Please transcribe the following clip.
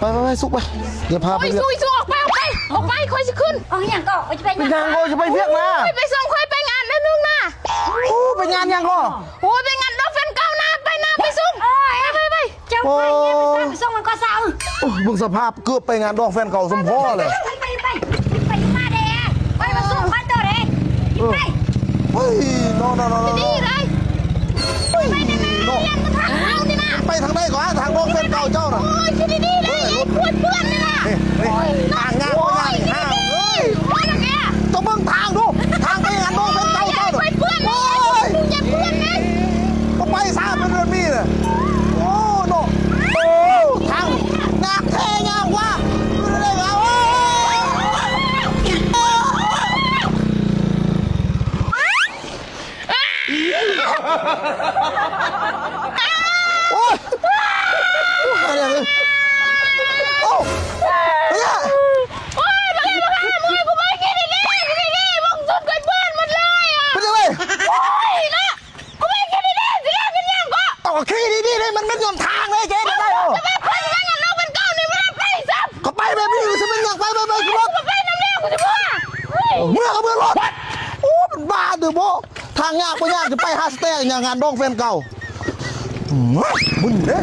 ไปสุกไปอย่าพาไป สู้ออกไปค่อยจะขึ้น เอาอย่างก็จะไป ไปงานก็จะไปเรียกนะ ไปส่งค่อยไปงานนิดนึงนะ โอ้ไปงานยังก็ โอ้ไปงานน้องแฟนเก่านะไปส่งไปเจ้าไปเนี่ยไปส่งมันก็เศร้า โอ้มึงสภาพเกือบไปงานดองแฟนเก่าสมพ่อเลย ไปมาเด้ไปมาส่งบ้านเจ้าเด้ไป เฮ้ยนอนนี่เลยไปนี่นะเรียนมาทางเรานี่นะ ไปทางไหนก่อนทางดองแฟนเก่าเจ้าน่ะ โอ้ยคิดดีๆเลยเพื่อนนี่นะ ทางงานก็งานห้าวเฮ้ย โอ้ยแก ต้องเบิ่งทางดูทางไปงานดองแฟนเก่าเจ้า ไปเพื่อนเลยมึงอย่าเพื่อนนะ ก็ไปซ่าเป็นเรื่องนี้เลยโอ้โนโอ้ทางงานแท้งานว่าอะไรวะโอ้ยอะไรเนี่ยโอ้เนี่ย โอ้ยมาเลยมึงกูไม่คิดดีมึงสุดกันเพื่อนหมดเลยอ่ะ เป็นยังไง โอ้ยนะกูไม่คิดดีสิแล้วเป็นยังก็ ต่อขี้ดีๆเลยมันไม่ยอมทางเลยเจ๊ได้เหรอ จะไปเพื่อนงานเราเป็นเก่านี่มันไปซับ ก็ไปแบบนี้จะเป็นอย่างไปขึ้นรถ กูไปน้ำเลี้ยงกูจะว่า เมื่อก็เมื่อรถโอ้เป็นบ้าเดือโบทางยากไม่ยากจะไปฮาสเต้อย่างงานดองแฟนเก่ามึงเนี่ย